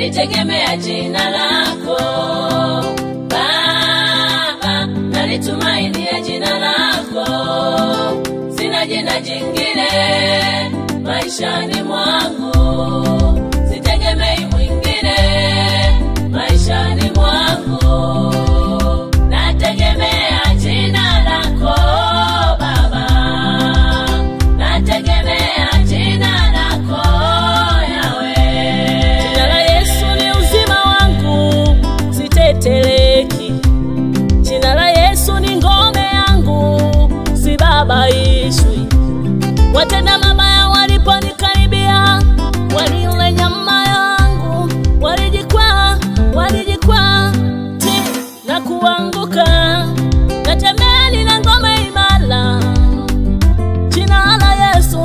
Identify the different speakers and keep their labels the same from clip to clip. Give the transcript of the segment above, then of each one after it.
Speaker 1: nalitegemea jina lako Baba, nalitumainia jina lako, sina jina jingine maishani mwangu, sitegemei mwingine maishani mwangu, nategemea jina lako Baba, nategemea jina lako Yahweh.
Speaker 2: Jina la Yesu ni uzima wangu, siteteleki. Jina la Yesu ni ngome yangu, sibabaishwi. Watenda mabaya waliponikaribia, walile nyama yangu, walijikwaa na kuanguka. Natembea nina ngome imara, jina la Yesu,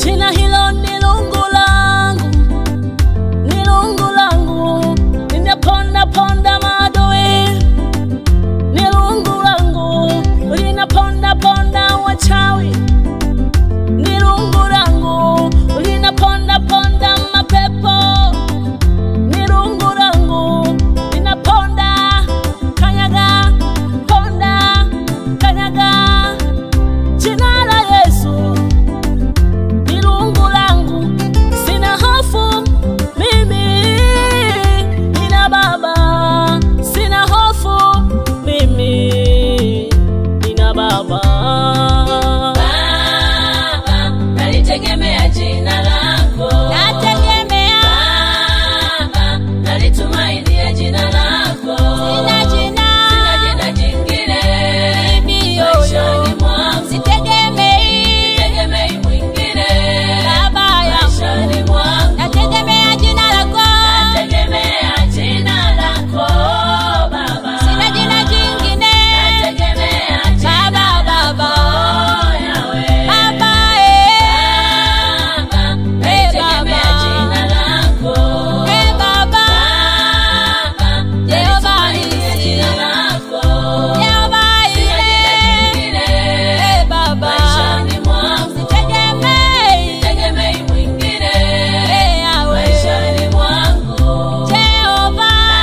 Speaker 2: jina hilo ni lungu langu, ninaponda maadui, ni lungu langu, linaponda wachawi, ni lungu langu, linaponda mapepo, ni lungu langu, linaponda kanyaga, jina la Yesu ni lungu langu, sina hofu mimi, nina Baba, sina hofu mimi, nina Baba.
Speaker 1: Baba, nalitegemea jina lako,
Speaker 2: Nategemea
Speaker 1: Baba, nalitumainia jina lako,
Speaker 2: sina jina
Speaker 1: jingine
Speaker 2: mimi
Speaker 1: maishani mwangu,
Speaker 2: sitegemei
Speaker 1: mwingine
Speaker 2: Baba
Speaker 1: maishani
Speaker 2: yangu.
Speaker 1: mwangu,
Speaker 2: Nategemea jina lako,
Speaker 1: nategemea jina lako Baba,
Speaker 2: sina jina jingine.
Speaker 1: nategemea jina
Speaker 2: Baba,
Speaker 1: Yahweh.
Speaker 2: Baba,
Speaker 1: Baba, nalitegemea jina lako
Speaker 2: Baba,
Speaker 1: Baba, nalitumainia jina lako,
Speaker 2: Jehova
Speaker 1: jingine
Speaker 2: Baba,
Speaker 1: maishani mwangu, sitegemei mwingine maishani mwangu,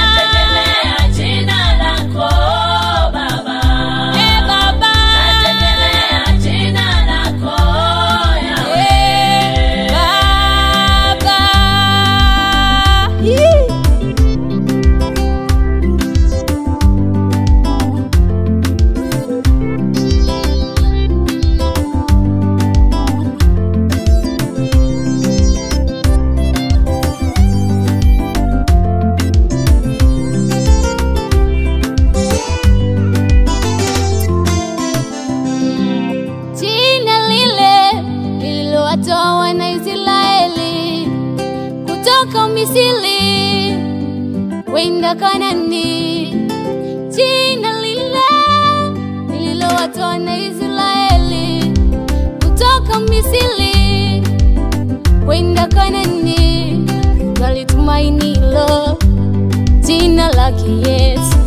Speaker 1: nategemea jina lako Baba, nategemea jina lako Yahweh.
Speaker 3: Jina lile lililowatoa wana Israeli kutoka Misri kwenda Kanaani. Jina lile lililowatoa wana Israeli kutoka Misri kwenda Kanaani. Walitumaini hilo jina lake Yesu,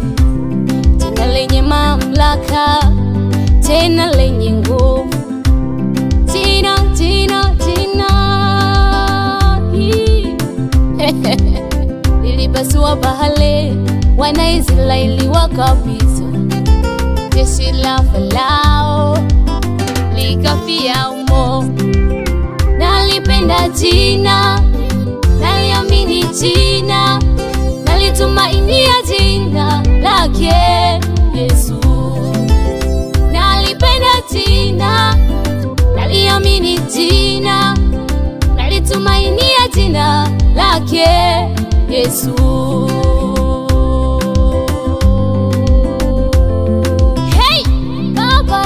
Speaker 3: jina lenye mamlaka, tena lenye nguvu, jina hii lilipasua bahari, wana Israeli wakapita, jeshi la Farao likafia humo. Nalipenda jina, naliamini jina, nalitumainia jina lake Yesu. Nalipenda jina, naliamini jina, nalitumainia jina lake Yesu. Hey, Baba,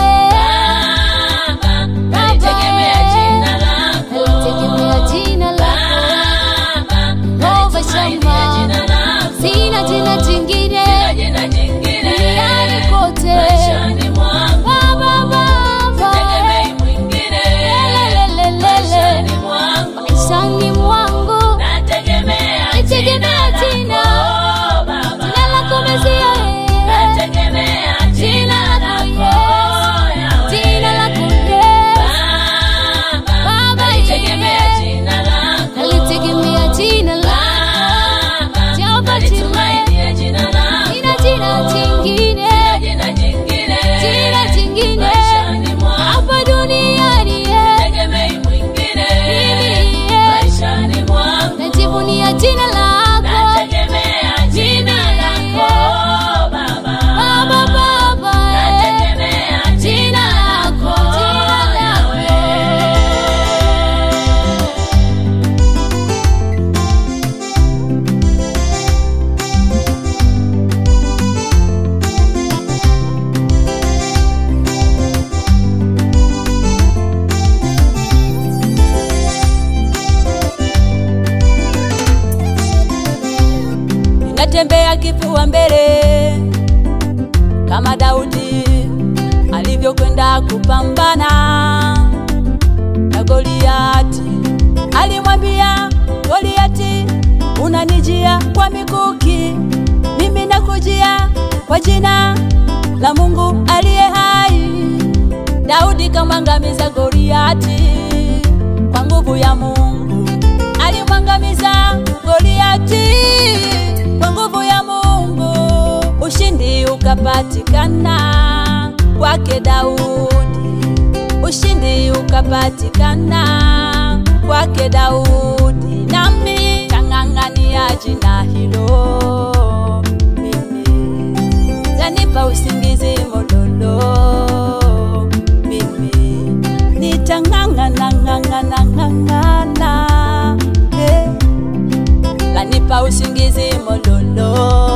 Speaker 1: Baba, nalitegemea jina lako,
Speaker 3: nalitegemea jina lako,
Speaker 1: Baba, nalitumainia jina lako,
Speaker 3: sina jina jingine
Speaker 1: jina jingine
Speaker 3: duniani kote.
Speaker 1: maishani mwangu,
Speaker 3: Baba,
Speaker 1: sitegemei mwingine maishani mwangu,
Speaker 3: maishani mwangu
Speaker 1: nategemea
Speaker 3: nategemea jina
Speaker 2: Nitatembea kifua mbele kama Daudi alivyokwenda kupambana na Goliati. Alimwambia Goliati, unanijia kwa mikuki, mimi nakujia kwa jina la Mungu aliye hai. Daudi kamwangamiza Goliati kwa nguvu ya Mungu. Alimwangamiza Goliati kwa nguvu ya Mungu. Ushindi ukapatikana kwake Daudi. Ushindi ukapatikana kwake Daudi. Nami tang'ang'ania jina hilo, mimi lanipa usingizi mololo. Mimi nitang'ang'ana lanipa usingizi mololo.